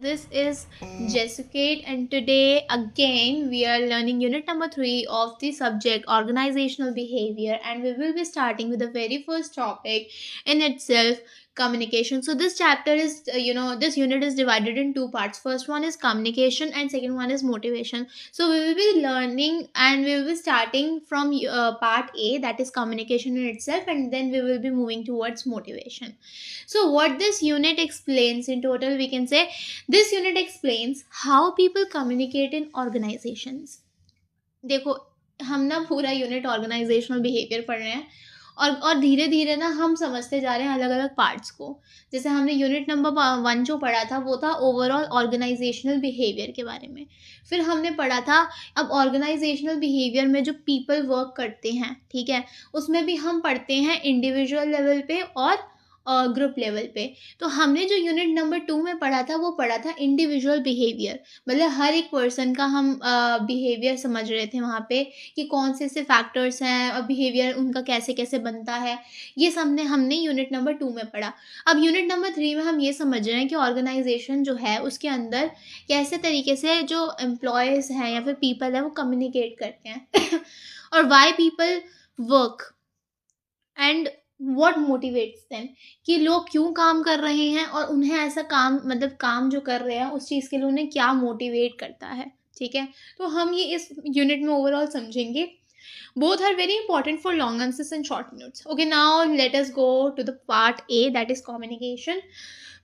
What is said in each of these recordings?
This is Jessicate, and today again we are learning unit number 3 of the subject organizational behavior, and we will be starting with the very first topic in itself, communication. So this chapter is this unit is divided in two parts. First one is communication and second one is motivation. So we will be learning and we will be starting from part A, that is communication in itself, and then we will be moving towards motivation. So what this unit explains in total, we can say this unit explains how people communicate in organizations. देखो, हम ना पूरा unit organisational behaviour पढ़ रहे हैं और धीरे धीरे ना हम समझते जा रहे हैं अलग अलग पार्ट्स को. जैसे हमने यूनिट नंबर 1 जो पढ़ा था वो था ओवरऑल ऑर्गेनाइजेशनल बिहेवियर के बारे में. फिर हमने पढ़ा था अब ऑर्गेनाइजेशनल बिहेवियर में जो पीपल वर्क करते हैं, ठीक है, उसमें भी हम पढ़ते हैं इंडिविजुअल लेवल पे और ग्रुप लेवल पे. तो हमने जो यूनिट नंबर 2 में पढ़ा था वो पढ़ा था इंडिविजुअल बिहेवियर, मतलब हर एक पर्सन का हम बिहेवियर समझ रहे थे वहाँ पे कि कौन से ऐसे फैक्टर्स हैं और बिहेवियर उनका कैसे कैसे बनता है. ये सब हमने यूनिट नंबर 2 में पढ़ा. अब यूनिट नंबर 3 में हम ये समझ रहे हैं कि ऑर्गेनाइजेशन जो है उसके अंदर कैसे तरीके से जो एम्प्लॉयज़ हैं या फिर पीपल है वो कम्युनिकेट करते हैं और why people work and what motivates them, कि लोग क्यों काम कर रहे हैं और उन्हें ऐसा काम, मतलब काम जो कर रहे हैं उस चीज़ के लिए उन्हें क्या मोटिवेट करता है. ठीक है, तो हम ये इस यूनिट में ओवरऑल समझेंगे. Both are very important for long answers and short notes. Okay, now let us go to the part A, that is communication.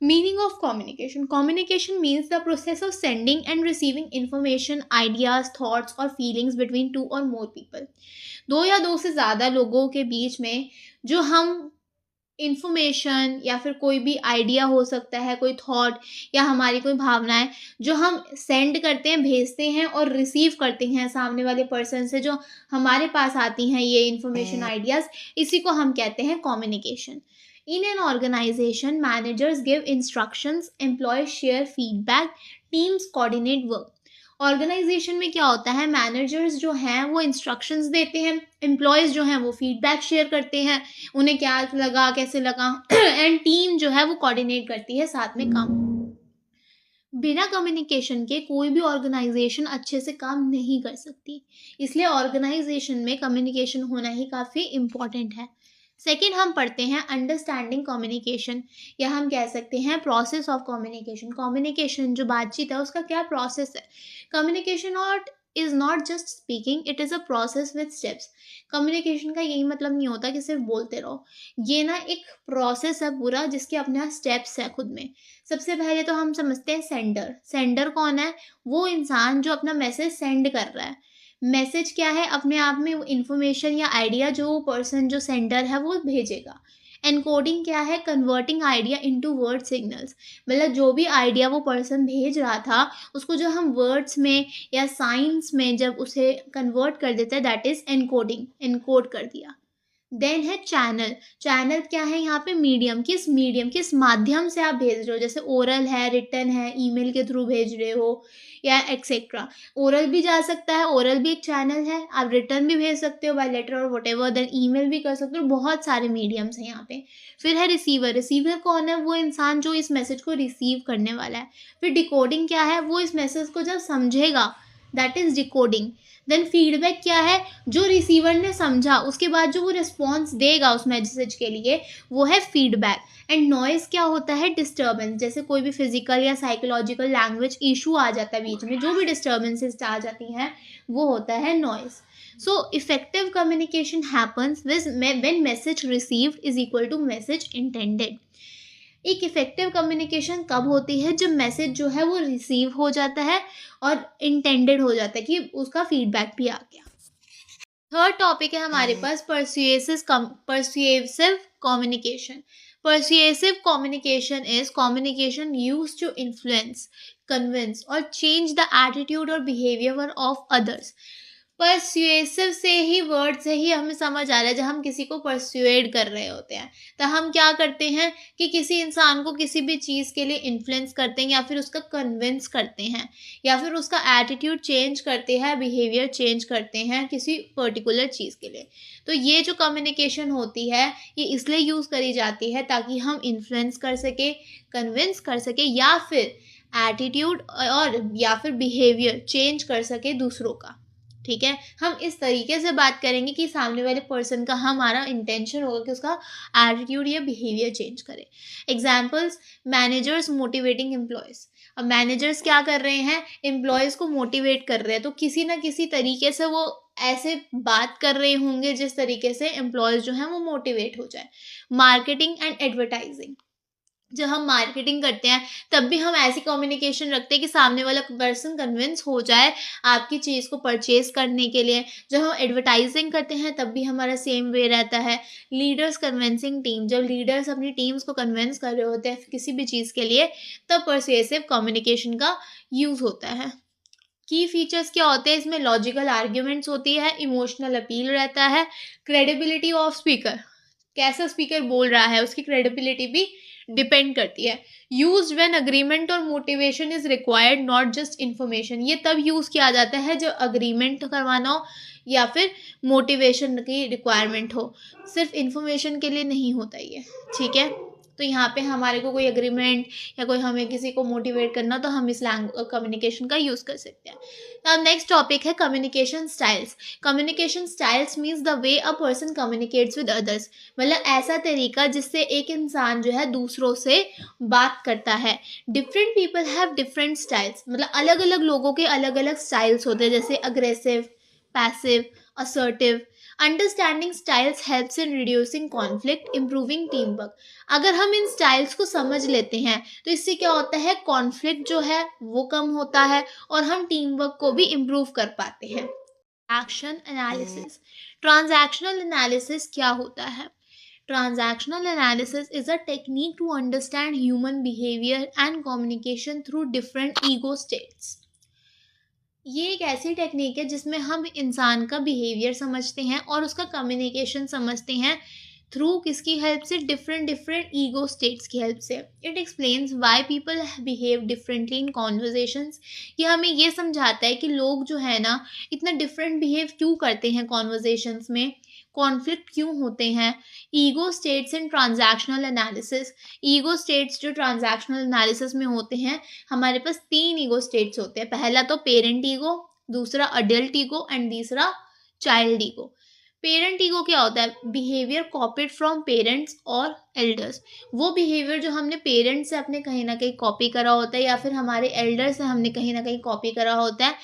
Meaning of communication. Communication means the process of sending and receiving information, ideas, thoughts or feelings between two or more people. दो या दो से ज़्यादा लोगों के बीच में जो हम इन्फॉर्मेशन या फिर कोई भी आइडिया हो सकता है, कोई थॉट या हमारी कोई भावनाएं जो हम सेंड करते हैं, भेजते हैं और रिसीव करते हैं सामने वाले पर्सन से, जो हमारे पास आती हैं ये इन्फॉर्मेशन आइडियाज़, इसी को हम कहते हैं communication. In an organization, managers give instructions, employees share feedback, teams coordinate work. Organization में क्या होता है, मैनेजर्स जो हैं वो इंस्ट्रक्शंस देते हैं, एम्प्लॉयज़ जो हैं वो फीडबैक शेयर करते हैं, उन्हें क्या लगा कैसे लगा एंड टीम जो है वो कोऑर्डिनेट करती है साथ में काम. बिना कम्युनिकेशन के कोई भी ऑर्गेनाइजेशन अच्छे से काम नहीं कर सकती, इसलिए ऑर्गेनाइजेशन में कम्युनिकेशन होना ही काफ़ी इम्पॉर्टेंट है. सेकेंड हम पढ़ते हैं अंडरस्टैंडिंग कम्युनिकेशन, या हम कह सकते हैं प्रोसेस ऑफ कम्युनिकेशन. कम्युनिकेशन जो बातचीत है उसका क्या प्रोसेस है. कम्युनिकेशन और is not just speaking, it is a process with steps. Communication का यही मतलब नहीं होता कि सिर्फ बोलते रहो, ये ना एक प्रोसेस है पूरा जिसके अपने स्टेप्स है खुद में. सबसे पहले तो हम समझते हैं सेंडर. सेंडर कौन है, वो इंसान जो अपना मैसेज सेंड कर रहा है. मैसेज क्या है, अपने आप में वो इन्फॉर्मेशन या आइडिया जो पर्सन जो सेंडर है वो भेजेगा. एनकोडिंग क्या है, converting idea into word signals, मतलब जो भी आइडिया वो पर्सन भेज रहा था उसको जो हम वर्ड्स में या साइंस में जब उसे कन्वर्ट कर देते हैं, दैट इज़ एनकोडिंग, एनकोड कर दिया. देन है चैनल. चैनल क्या है यहाँ पे, मीडियम, किस माध्यम से आप भेज रहे हो, जैसे ओरल है, रिटन है, ईमेल के थ्रू भेज रहे हो या एक्सेट्रा. ओरल भी जा सकता है, ओरल भी एक चैनल है, आप रिटर्न भी भेज सकते हो बाय लेटर और वटेवर, देन ईमेल भी कर सकते हो. बहुत सारे मीडियम्स हैं यहाँ पे. फिर है रिसीवर. रिसीवर कौन है, वो इंसान जो इस मैसेज को रिसीव करने वाला है. फिर डिकोडिंग क्या है, वो इस मैसेज को जब समझेगा, that is decoding. Then feedback क्या है, जो रिसीवर ने समझा उसके बाद जो वो रिस्पॉन्स देगा उस मैसेज के लिए, वो है फीडबैक. एंड नॉइज़ क्या होता है, डिस्टर्बेंस. जैसे कोई भी फिजिकल या साइकोलॉजिकल लैंग्वेज इशू आ जाता है बीच में, जो भी डिस्टर्बेंसेस आ जाती हैं वो होता है noise. So effective communication happens when message received is equal to message intended. एक इफेक्टिव कम्युनिकेशन कब होती है, जब मैसेज जो है वो रिसीव हो जाता है और इंटेंडेड हो जाता है कि उसका फीडबैक भी आ गया. थर्ड टॉपिक है हमारे पास परsuasive communication. Persuasive communication is communication used to influence, convince or change the attitude or behavior of others. परsuasive से ही, वर्ड से ही हमें समझ आ रहा है, जब हम किसी को परsuade कर रहे होते हैं तो हम क्या करते हैं कि किसी इंसान को किसी भी चीज़ के लिए इन्फ्लुएंस करते हैं या फिर उसका कन्विंस करते हैं या फिर उसका एटीट्यूड चेंज करते हैं, बिहेवियर चेंज करते हैं किसी पर्टिकुलर चीज़ के लिए. तो ये जो कम्युनिकेशन होती है ये इसलिए यूज़ करी जाती है ताकि हम इन्फ्लुएंस कर सके, कन्विंस कर सके या फिर एटीट्यूड और या फिर बिहेवियर चेंज कर सके दूसरों का। ठीक है, हम इस तरीके से बात करेंगे कि सामने वाले पर्सन का, हमारा इंटेंशन होगा कि उसका एटीट्यूड या बिहेवियर चेंज करे। Examples, managers motivating employees. अब मैनेजर्स क्या कर रहे हैं, एम्प्लॉयज को मोटिवेट कर रहे हैं, तो किसी ना किसी तरीके से वो ऐसे बात कर रहे होंगे जिस तरीके से एम्प्लॉयज जो हैं वो मोटिवेट हो जाए। मार्केटिंग एंड एडवर्टाइजिंग, जब हम मार्केटिंग करते हैं तब भी हम ऐसी कम्युनिकेशन रखते हैं कि सामने वाला पर्सन कन्विंस हो जाए आपकी चीज़ को परचेज करने के लिए। जब हम एडवर्टाइजिंग करते हैं तब भी हमारा सेम वे रहता है। लीडर्स कन्विंसिंग टीम, जब लीडर्स अपनी टीम्स को कन्विंस कर रहे होते हैं किसी भी चीज़ के लिए, तब परsuasive कम्युनिकेशन का यूज़ होता है। की फीचर्स क्या होते हैं इसमें, लॉजिकल आर्ग्यूमेंट्स होती है, इमोशनल अपील रहता है, क्रेडिबिलिटी ऑफ स्पीकर, कैसा स्पीकर बोल रहा है उसकी क्रेडिबिलिटी भी डिपेंड करती है। यूज व्हेन अग्रीमेंट और motivation is required not just information, ये तब यूज किया जाता है जब अग्रीमेंट करवाना हो या फिर मोटिवेशन की रिक्वायरमेंट हो, सिर्फ इन्फॉर्मेशन के लिए नहीं होता ये। ठीक है, तो यहाँ पे हमारे को कोई अग्रीमेंट या कोई हमें किसी को मोटिवेट करना, तो हम इस कम्युनिकेशन का यूज़ कर सकते हैं। अब नेक्स्ट टॉपिक है communication styles. Communication styles means the way a person communicates with others, मतलब ऐसा तरीका जिससे एक इंसान जो है दूसरों से बात करता है। Different people have different styles, मतलब अलग अलग लोगों के अलग अलग स्टाइल्स होते हैं, जैसे aggressive, passive, assertive. Understanding styles helps in reducing conflict, improving team work. अगर हम इन स्टाइल्स को समझ लेते हैं तो इससे क्या होता है, कॉन्फ्लिक्ट जो है वो कम होता है और हम टीम वर्क को भी इम्प्रूव कर पाते हैं। एक्शन एनालिसिस, ट्रांजैक्शनल एनालिसिस क्या होता है? Transactional analysis is a technique to understand human behaviour and communication through different ego states. ये एक ऐसी टेक्निक है जिसमें हम इंसान का बिहेवियर समझते हैं और उसका कम्युनिकेशन समझते हैं थ्रू किसकी हेल्प से, डिफरेंट डिफरेंट ईगो स्टेट्स की हेल्प से। It explains why people behave differently in conversations. ये हमें ये समझाता है कि लोग जो है ना इतना डिफरेंट बिहेव क्यों करते हैं कॉन्वर्जेशंस में, कॉन्फ्लिक्ट क्यों होते हैं। Ego states in transactional analysis, ego states जो ट्रांजैक्शनल एनालिसिस में होते हैं, हमारे पास 3 ईगो स्टेट्स होते हैं। पहला तो पेरेंट ईगो, दूसरा अडल्ट ईगो एंड तीसरा चाइल्ड ईगो। पेरेंट ईगो क्या होता है, बिहेवियर कॉपीड फ्रॉम पेरेंट्स और एल्डर्स। वो बिहेवियर जो हमने पेरेंट्स से अपने कहीं ना कहीं कॉपी करा होता है या फिर हमारे एल्डर्स से हमने कहीं ना कहीं कॉपी करा होता है।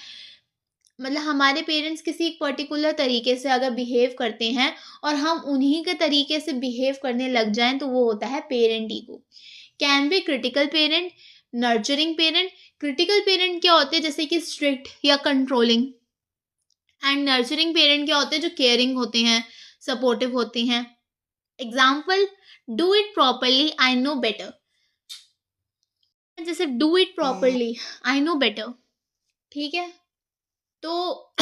मतलब हमारे पेरेंट्स किसी एक पर्टिकुलर तरीके से अगर बिहेव करते हैं और हम उन्हीं के तरीके से बिहेव करने लग जाएं तो वो होता है parent ego. Can be critical parent, nurturing parent. Critical parent क्या होते हैं, जैसे कि स्ट्रिक्ट या कंट्रोलिंग, एंड नर्चरिंग पेरेंट क्या होते हैं, जो केयरिंग होते हैं, सपोर्टिव होते हैं। Example, do it properly I know better, जैसे do it properly I know better. ठीक है, तो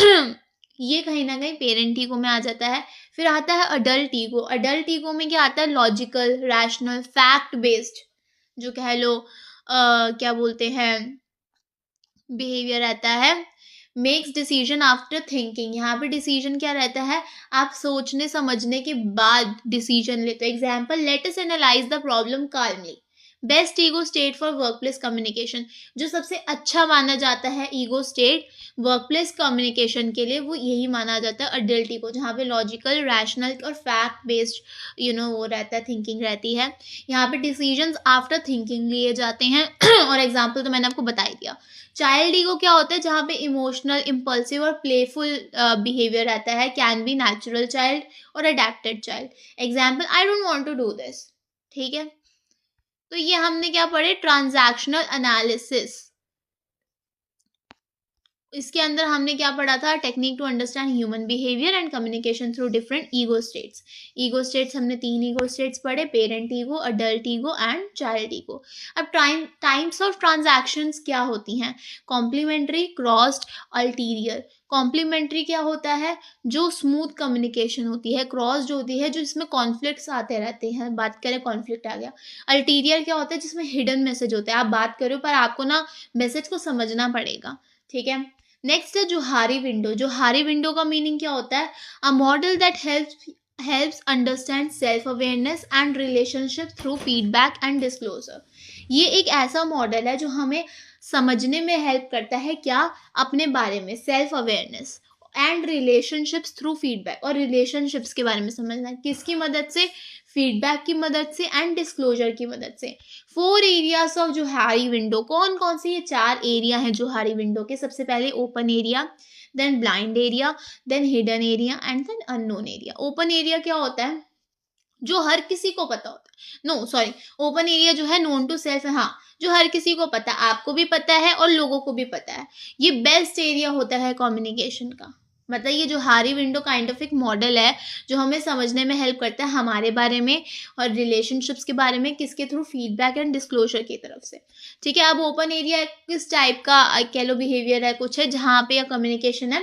ये कहीं ना कहीं पेरेंट ईगो में आ जाता है। फिर आता है अडल्ट ईगो। अडल्ट ईगो में क्या आता है, लॉजिकल, रैशनल, फैक्ट बेस्ड, जो कह लो क्या बोलते हैं, बिहेवियर रहता है। मेक्स डिसीजन आफ्टर थिंकिंग, यहाँ पे डिसीजन क्या रहता है, आप सोचने समझने के बाद डिसीजन लेते हो। Example, let us analyse the problem calmly. Best ego state for workplace communication, जो सबसे अच्छा माना जाता है ईगो स्टेट वर्कप्लेस कम्युनिकेशन के लिए, वो यही माना जाता है अडल्ट ईगो, जहाँ पे लॉजिकल, रैशनल और फैक्ट बेस्ड वो रहता है, थिंकिंग रहती है। यहाँ पे डिसीजंस आफ्टर थिंकिंग लिए जाते हैं और एग्जाम्पल तो मैंने आपको बता ही दिया। चाइल्ड ईगो क्या होता है, जहाँ पे इमोशनल, इम्पल्सिव और प्लेफुल बिहेवियर रहता है। कैन बी नेचुरल चाइल्ड और adapted child. Example, I don't want to do this. ठीक है, तो ये हमने क्या पढ़े, ट्रांजैक्शनल एनालिसिस। इसके अंदर हमने क्या पढ़ा था, technique to understand human behaviour and communication through different ego states. Ego states हमने 3 ईगो स्टेट्स पढ़े, parent ego, adult ego and child ego. अब टाइप्स ऑफ ट्रांजैक्शंस क्या होती हैं, कॉम्प्लीमेंट्री, क्रॉस्ड, अल्टीरियर। कॉम्प्लीमेंट्री क्या होता है, जो स्मूथ कम्युनिकेशन होती है। क्रॉस जो होती है, जो इसमें कॉन्फ्लिक्ट्स आते रहते हैं, बात करें कॉन्फ्लिक्ट आ गया। अल्टीरियर क्या होता है, जिसमें हिडन मैसेज होता है, आप बात करो पर आपको ना मैसेज को समझना पड़ेगा। ठीक है, नेक्स्ट है जोहारी विंडो। जोहारी विंडो का मीनिंग क्या होता है, a model that helps helps understand self awareness and relationship through feedback and disclosure. ये एक ऐसा मॉडल है जो हमें समझने में हेल्प करता है क्या, अपने बारे में self awareness and relationships through feedback, और रिलेशनशिप्स के बारे में समझना किसकी मदद से, फीडबैक की मदद से एंड डिस्क्लोजर की मदद से। 4 एरियाज ऑफ जोहारी विंडो, कौन कौन से ये 4 एरिया हैं जोहारी विंडो के? सबसे पहले open area, then blind area, then hidden area and then unknown area. Open area क्या होता है? जो हर किसी को पता होता है। नो सॉरी, ओपन एरिया जो है नोन टू सेल्फ है, हाँ, जो हर किसी को पता है, आपको भी पता है और लोगों को भी पता है। ये बेस्ट एरिया होता है कम्युनिकेशन का। मतलब ये जो हारी विंडो काइंड ऑफ एक मॉडल है जो हमें समझने में हेल्प करता है हमारे बारे में और रिलेशनशिप्स के बारे में, किसके थ्रू, फीडबैक एंड डिस्क्लोजर की तरफ से। ठीक है, अब ओपन एरिया किस टाइप का कह लो बिहेवियर है, कुछ है जहाँ पे या कम्युनिकेशन है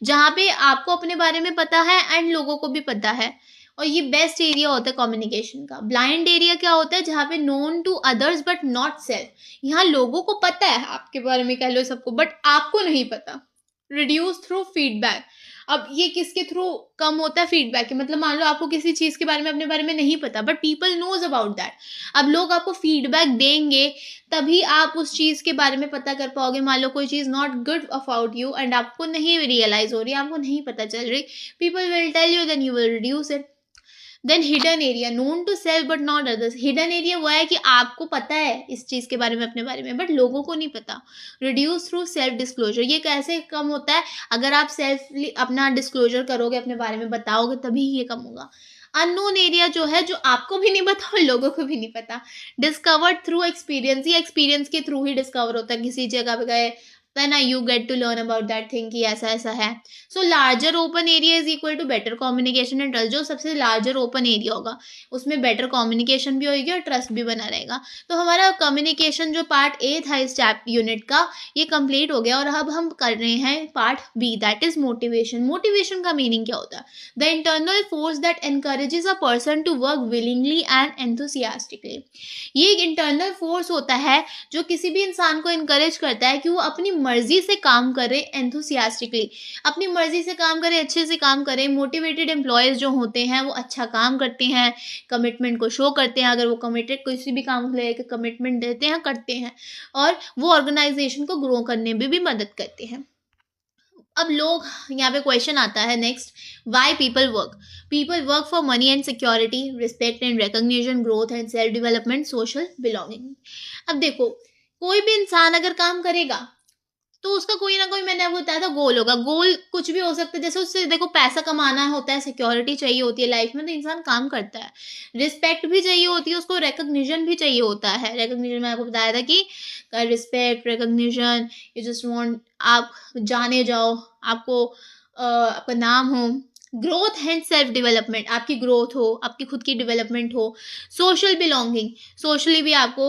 जहाँ पे आपको अपने बारे में पता है एंड लोगों को भी पता है, और ये बेस्ट एरिया होता है कम्युनिकेशन का। ब्लाइंड एरिया क्या होता है? जहाँ पे known to others but not self, यहाँ लोगों को पता है आपके बारे में, कह लो सबको, बट आपको नहीं पता। रिड्यूस थ्रू फीडबैक, अब ये किसके थ्रू कम होता है? फीडबैक के। मतलब मान लो आपको किसी चीज के बारे में अपने बारे में नहीं पता but people knows about that, अब लोग आपको फीडबैक देंगे तभी आप उस चीज के बारे में पता कर पाओगे। मान लो कोई चीज not good about you and आपको नहीं रियलाइज हो रही, आपको नहीं पता चल रही, people will tell you, then you will reduce it. Then hidden area, known to self but not others. Hidden area वो है कि आपको पता है इस चीज के बारे में, अपने बारे में, बट लोगों को नहीं पता। रिड्यूस थ्रू सेल्फ डिस्क्लोजर, ये कैसे कम होता है? अगर आप सेल्फ अपना डिस्क्लोजर करोगे, अपने बारे में बताओगे, तभी ये कम होगा। अननोन एरिया जो है, जो आपको भी नहीं पता और लोगों को भी नहीं पता। डिस्कवर्ड थ्रू एक्सपीरियंस, ये एक्सपीरियंस के थ्रू ही डिस्कवर होता है। किसी जगह पे गए, then you get to learn about that thing कि ऐसा ऐसा है। So larger open area is equal to better communication and trust. जो सबसे लार्जर ओपन एरिया होगा उसमें बेटर कम्युनिकेशन भी होगी और ट्रस्ट भी बना रहेगा। तो हमारा कम्युनिकेशन जो पार्ट ए था इस यूनिट का, ये कंप्लीट हो गया, और अब हम कर रहे हैं part B, that is motivation. Motivation का मीनिंग क्या होता है? The internal force that encourages a person to work willingly and enthusiastically. ये एक इंटरनल फोर्स होता है जो किसी भी इंसान को इनकरेज करता है कि वो अपनी मर्जी से काम करे, एंथुसियास्टिकली अपनी मर्जी से काम करे, अच्छे से काम करे। मोटिवेटेड एम्प्लॉयज जो होते हैं वो अच्छा काम करते हैं, कमिटमेंट को शो करते हैं। अगर वो कमिटेड किसी भी काम को लेकर कमिटमेंट देते हैं, करते हैं, और वो ऑर्गेनाइजेशन को ग्रो करने में भी मदद करते हैं। अब लोग, यहाँ पे क्वेश्चन आता है next, why people work for money and security, respect and recognition, growth and self development, social belonging. अब देखो, कोई भी इंसान अगर काम करेगा तो उसका कोई ना कोई, मैंने आपको बताया था, गोल होगा। गोल कुछ भी हो सकता है, जैसे उससे देखो पैसा कमाना होता है, सिक्योरिटी चाहिए होती है लाइफ में, तो इंसान काम करता है। रिस्पेक्ट भी चाहिए होती है उसको, रिकॉग्निशन भी चाहिए होता है। रिकॉग्निशन मैंने आपको बताया था कि respect, recognition, you just want, आप जाने जाओ, आपको आपका नाम हो। ग्रोथ एंड सेल्फ डेवलपमेंट, आपकी ग्रोथ हो, आपकी खुद की डेवलपमेंट हो। सोशल बिलोंगिंग, सोशली भी आपको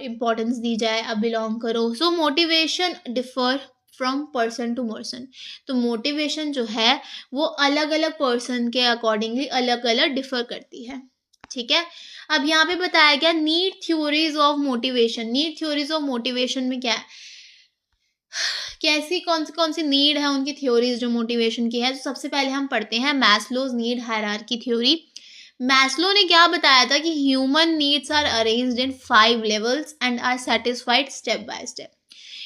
इम्पोर्टेंस दी जाए, आप बिलोंग करो। So motivation differ from person to person. तो मोटिवेशन जो है वो अलग अलग पर्सन के अकॉर्डिंगली अलग अलग डिफर करती है। ठीक है, अब यहाँ पे बताया गया need theories of motivation. Need theories of motivation में क्या है, कैसी कौन सी नीड है, उनकी थ्योरीज जो मोटिवेशन की है। तो सबसे पहले हम पढ़ते हैं Maslow's need hierarchy theory. Maslow ने क्या बताया था कि human needs are arranged in 5 levels and are satisfied step by step.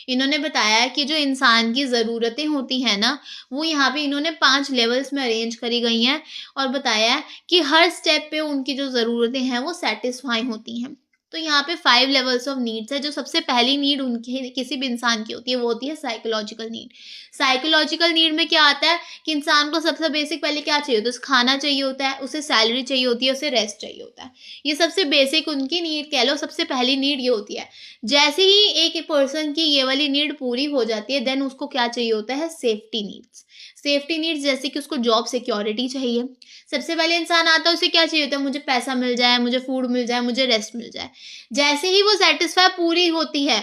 इन्होंने बताया कि जो इंसान की ज़रूरतें होती हैं ना, वो यहाँ पे इन्होंने 5 लेवल्स में अरेंज करी गई हैं, और बताया कि हर स्टेप पे उनकी जो ज़रूरतें हैं वो सेटिस्फाई होती हैं। तो यहाँ पे 5 लेवल्स ऑफ नीड्स है। जो सबसे पहली नीड उनकी किसी भी इंसान की होती है वो होती है साइकोलॉजिकल नीड। साइकोलॉजिकल नीड में क्या आता है कि इंसान को सबसे बेसिक पहले क्या चाहिए होता है? खाना चाहिए होता है, उसे सैलरी चाहिए होती है, उसे रेस्ट चाहिए होता है। ये सबसे बेसिक उनकी नीड कह लो, सबसे पहली नीड ये होती है। जैसे ही एक पर्सन की ये वाली नीड पूरी हो जाती है, देन उसको क्या चाहिए होता है? Safety needs. सेफ्टी नीड्स जैसे कि उसको जॉब सिक्योरिटी चाहिए। सबसे पहले इंसान आता है, उसे क्या चाहिए होता है? मुझे पैसा मिल जाए, मुझे फूड मिल जाए, मुझे रेस्ट मिल जाए। जैसे ही वो सेटिस्फाई पूरी होती है,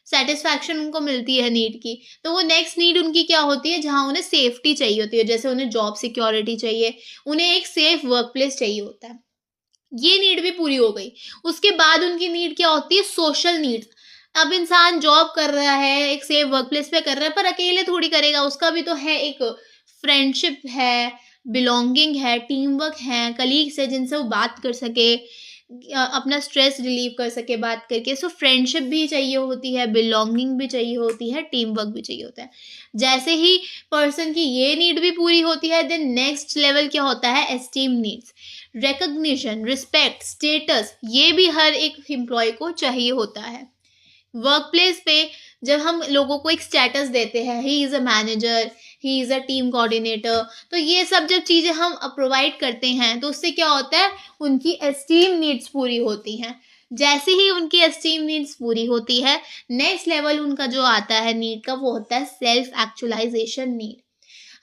सेटिस्फैक्शन उनको मिलती है नीड की, तो वो नेक्स्ट नीड उनकी क्या होती है? जहाँ उन्हें सेफ्टी चाहिए होती है, जैसे उन्हें जॉब सिक्योरिटी चाहिए, उन्हें एक सेफ वर्क प्लेस चाहिए होता है। ये नीड भी पूरी हो गई। उसके बाद उनकी नीड क्या होती है? Social needs. अब इंसान जॉब कर रहा है, एक सेफ वर्क प्लेस पे कर रहा है, पर अकेले थोड़ी करेगा, उसका भी तो है, एक फ्रेंडशिप है, बिलोंगिंग है, टीम वर्क है, कलीग्स है जिनसे वो बात कर सके, अपना स्ट्रेस रिलीव कर सके बात करके। सो फ्रेंडशिप भी चाहिए होती है, बिलोंगिंग भी चाहिए होती है, टीम वर्क भी चाहिए होता है। जैसे ही पर्सन की ये नीड भी पूरी होती है, देन नेक्स्ट लेवल क्या होता है, esteem needs, recognition, respect, status, ये भी हर एक एम्प्लॉय को चाहिए होता है। वर्क प्लेस पे जब हम लोगों को एक स्टेटस देते हैं, he is a manager, he is a team coordinator, तो ये सब जब चीज़ें हम प्रोवाइड करते हैं तो उससे क्या होता है, उनकी एस्टीम नीड्स पूरी होती हैं। जैसे ही उनकी एस्टीम नीड्स पूरी होती है, नेक्स्ट लेवल उनका जो आता है नीड का, वो होता है सेल्फ एक्चुअलाइजेशन नीड।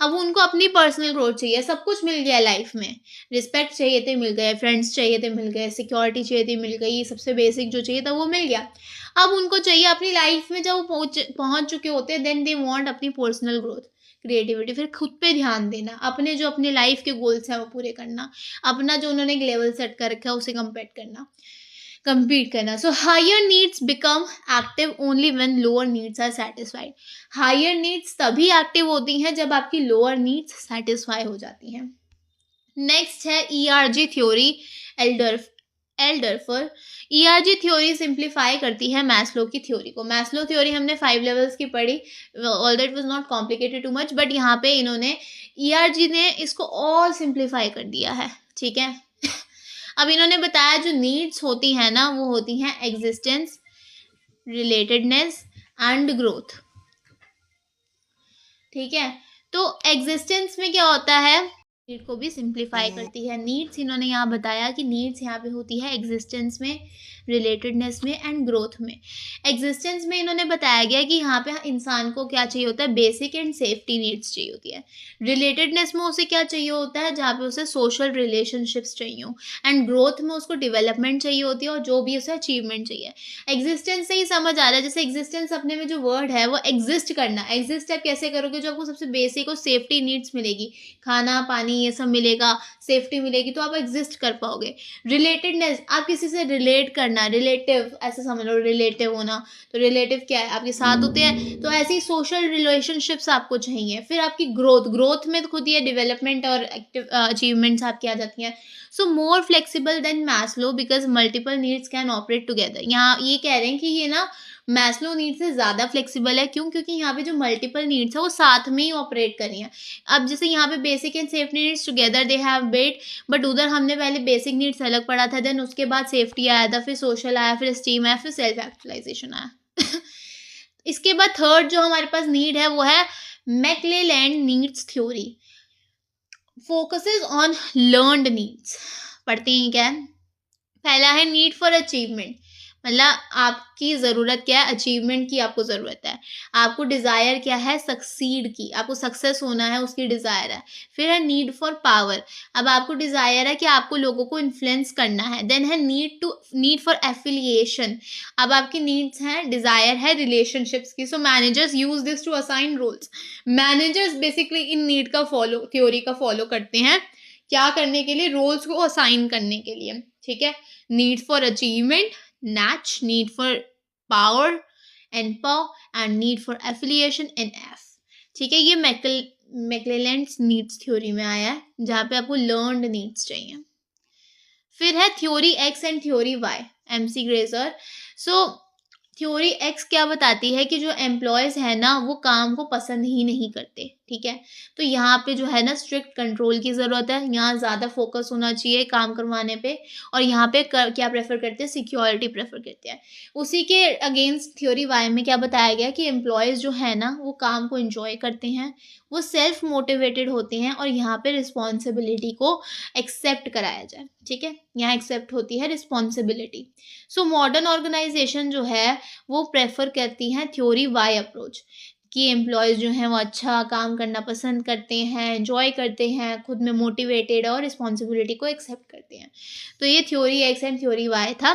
अब उनको अपनी पर्सनल ग्रोथ चाहिए, सब कुछ मिल गया लाइफ में, रिस्पेक्ट चाहिए थे मिल गए, फ्रेंड्स चाहिए थे मिल गए, सिक्योरिटी चाहिए थी मिल गई, सबसे बेसिक जो चाहिए था वो मिल गया। अब उनको चाहिए अपनी लाइफ में, जब वो पहुंच चुके होते हैं, देन दे वांट अपनी पर्सनल ग्रोथ, क्रिएटिविटी, फिर खुद पे ध्यान देना, अपने जो अपने लाइफ के गोल्स हैं वो पूरे करना, अपना जो उन्होंने एक लेवल सेट कर रखा है उसे compete करना। So higher needs become active only when lower needs are satisfied. Higher needs तभी एक्टिव होती हैं जब आपकी लोअर नीड्स सेटिस्फाई हो जाती हैं। नेक्स्ट है ERG theory, Alderfer. ERG theory simplify करती है मैस्लो की थ्योरी को। मैस्लो थ्योरी हमने 5 लेवल्स की पढ़ी, all that was not complicated too much, but यहाँ पे इन्होंने ERG ने इसको और सिंप्लीफाई कर दिया है, ठीक है। अब इन्होंने बताया जो नीड्स होती हैं ना, वो होती हैं एग्जिस्टेंस, रिलेटेडनेस एंड ग्रोथ, ठीक है। तो एग्जिस्टेंस में क्या होता है, नीड को भी सिंप्लीफाई करती है। नीड्स इन्होंने यहाँ बताया कि नीड्स यहाँ पे होती है एग्जिस्टेंस में, रिलेटेडनेस में एंड ग्रोथ में। एग्जिस्टेंस में इन्होंने बताया गया कि यहाँ पे इंसान को क्या चाहिए होता है, बेसिक एंड सेफ्टी नीड्स चाहिए होती है। रिलेटेडनेस में उसे क्या चाहिए होता है, जहाँ पे उसे सोशल रिलेशनशिप्स चाहिए हो, एंड ग्रोथ में उसको डेवलपमेंट चाहिए होती है और जो भी उसे अचीवमेंट चाहिए। एग्जिस्टेंस से ही समझ आ रहा है, जैसे एग्जिस्टेंस अपने में जो वर्ड है वो एग्जिस्ट करना, एग्जिस्ट आप कैसे करोगे, जो आपको सबसे बेसिक और सेफ्टी नीड्स मिलेगी, खाना पानी ये सब मिलेगा, सेफ्टी मिलेगी, तो आप एग्जिस्ट कर पाओगे। रिलेटेडनेस, आप किसी से रिलेट करना, रिलेटिव ऐसे समझ लो, रिलेटिव होना, तो रिलेटिव क्या है, आपके साथ होते हैं, तो ऐसी सोशल रिलेशनशिप्स आपको चाहिए। फिर आपकी ग्रोथ में खुद ये डेवलपमेंट और अचीवमेंट्स आपकी आ जाती हैं। So more flexible than Maslow because multiple needs can operate together. यहाँ ये कह रहे हैं कि ये ना मैस्लो नीड से ज़्यादा फ्लेक्सिबल है, क्यों, क्योंकि यहाँ पे जो मल्टीपल नीड्स है वो साथ में ही ऑपरेट कर रही हैं। अब जैसे यहाँ पे basic and safety needs together they have bet, but उधर हमने पहले बेसिक नीड्स अलग पढ़ा था, देन उसके बाद सेफ्टी आया था, फिर सोशल आया, फिर स्टीम आया, फिर सेल्फ एक्चुअलाइजेशन आया। इसके बाद थर्ड जो हमारे पास नीड है वो है McClelland needs theory, focuses on learned needs. पढ़ते हैं क्या है, पहला है नीड फॉर अचीवमेंट, मतलब आपकी ज़रूरत क्या है, अचीवमेंट की आपको ज़रूरत है। आपको डिज़ायर क्या है, सक्सीड की, आपको सक्सेस होना है, उसकी डिज़ायर है। फिर है नीड फॉर पावर, अब आपको डिज़ायर है कि आपको लोगों को इन्फ्लुएंस करना है। देन है नीड फॉर एफिलिएशन, अब आपकी नीड्स हैं, डिज़ायर है रिलेशनशिप्स की। So managers use this to assign roles. Managers basically इन नीड का थ्योरी का फॉलो करते हैं, क्या करने के लिए, रोल्स को असाइन करने के लिए, ठीक है। Need for achievement, NACH, need for power, NPOW, and need for affiliation, NF, ठीक है। ये मैक्लेलैंड्स नीड्स थ्योरी में आया है, जहाँ पे आपको लर्नड नीड्स चाहिए। फिर है theory X and theory Y, MC grazer. So theory x क्या बताती है कि जो एम्प्लॉयज़ है ना वो काम को पसंद ही नहीं करते, ठीक है। तो यहाँ पे जो है ना स्ट्रिक्ट कंट्रोल की ज़रूरत है, यहाँ ज़्यादा फोकस होना चाहिए काम करवाने पे, और यहाँ पे क्या प्रेफर करते हैं, सिक्योरिटी प्रेफर करते हैं। उसी के अगेंस्ट थ्योरी वाई में क्या बताया गया कि एम्प्लॉयज़ जो है ना वो काम को इंजॉय करते हैं, वो सेल्फ मोटिवेटेड होते हैं, और यहाँ पे रिस्पॉन्सिबिलिटी को एक्सेप्ट कराया जाए, ठीक है। यहाँ एक्सेप्ट होती है रिस्पॉन्सिबिलिटी। सो मॉडर्न ऑर्गेनाइजेशन जो है वो प्रेफर करती हैं थ्योरी वाई अप्रोच, कि एम्प्लॉयज़ जो हैं वो अच्छा काम करना पसंद करते हैं, एंजॉय करते हैं, खुद में मोटिवेटेड और रिस्पॉन्सिबिलिटी को एक्सेप्ट करते हैं। तो ये theory X and theory Y था।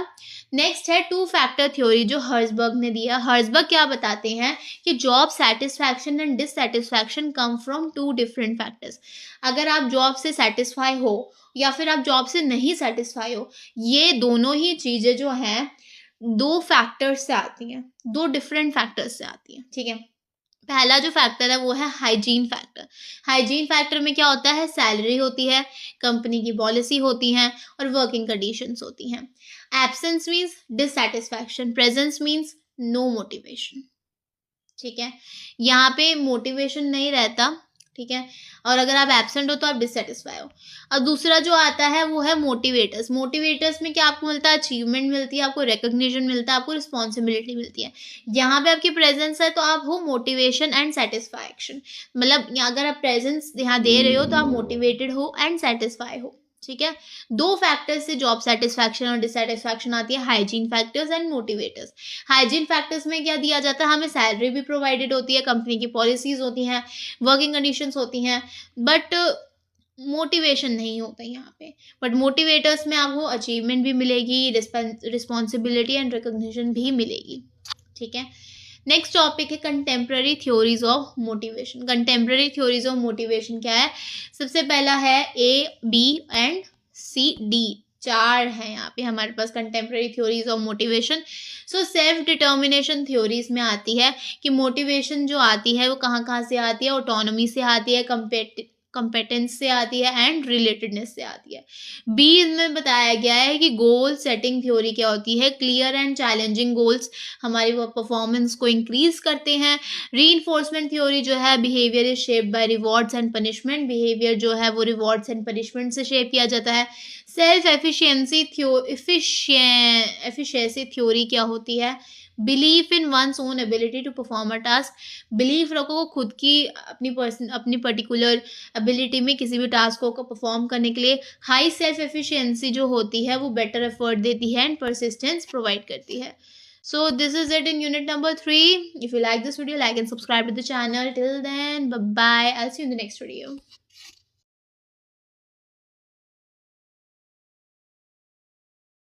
नेक्स्ट है 2 फैक्टर थ्योरी, जो हर्जबर्ग ने दिया। हर्जबर्ग क्या बताते हैं कि job satisfaction and dissatisfaction come from 2 different factors. अगर आप जॉब से सेटिस्फाई हो या फिर आप जॉब से नहीं सेटिस्फाई हो, ये दोनों ही चीज़ें जो हैं 2 फैक्टर्स से आती हैं, 2 डिफरेंट फैक्टर्स से आती हैं, ठीक है। पहला जो फैक्टर है वो है हाइजीन फैक्टर। हाइजीन फैक्टर में क्या होता है, सैलरी होती है, कंपनी की पॉलिसी होती हैं और वर्किंग कंडीशंस होती हैं। Absence means dissatisfaction, presence means no motivation. ठीक है, यहाँ पे मोटिवेशन नहीं रहता। ठीक है, और अगर आप एब्सेंट हो तो आप डिससेटिस्फाई हो। और दूसरा जो आता है वो है मोटिवेटर्स। मोटिवेटर्स में क्या आपको मिलता है, अचीवमेंट मिलती है, आपको रिकग्निशन मिलता है, आपको रिस्पॉन्सिबिलिटी मिलती है। यहाँ पे आपकी प्रेजेंस है तो आप हो मोटिवेशन एंड सेटिस्फैक्शन। मतलब अगर आप प्रेजेंस यहाँ दे रहे हो तो आप मोटिवेटेड हो एंड सेटिस्फाई हो। ठीक है, दो फैक्टर्स से जॉब सेटिस्फैक्शन और डिससेटिस्फैक्शन आती है, hygiene factors and motivators. Hygiene factors में क्या दिया जाता है, हमें सैलरी भी प्रोवाइडेड होती है, कंपनी की पॉलिसीज होती हैं, वर्किंग कंडीशंस होती हैं, बट मोटिवेशन नहीं होता यहाँ पे। बट मोटिवेटर्स में आपको अचीवमेंट भी मिलेगी, रिस्पॉन्सिबिलिटी एंड रिकॉग्निशन भी मिलेगी। ठीक है, नेक्स्ट टॉपिक है contemporary theories of motivation. Contemporary theories of motivation क्या है, सबसे पहला है A, B and C, D, चार है यहाँ पे हमारे पास contemporary theories of motivation. So self determination theories में आती है कि मोटिवेशन जो आती है वो कहाँ कहाँ से आती है, ऑटोनॉमी से आती है, कंपेटेंस से आती है एंड रिलेटेडनेस से आती है। बी में बताया गया है कि गोल सेटिंग थ्योरी क्या होती है, क्लियर एंड चैलेंजिंग गोल्स हमारी वो परफॉर्मेंस को इंक्रीज करते हैं। रीइंफोर्समेंट थ्योरी जो है, behaviour is shaped by rewards and punishment, behaviour जो है वो रिवॉर्ड्स एंड पनिशमेंट से शेप किया जाता है। सेल्फ एफिशिएंसी थ्योरी क्या होती है, belief in one's own ability to perform a task. Belief रखो खुद की अपनी पर्टिकुलर एबिलिटी में किसी भी टास्क को परफॉर्म करने के लिए। हाई सेल्फ एफिशिएंसी जो होती है वो बेटर एफर्ट देती है एंड परसिस्टेंस प्रोवाइड करती है। So this is it in unit number 3. If you like this video, like and subscribe to the channel. Till then, bye bye. I'll see you in the next video.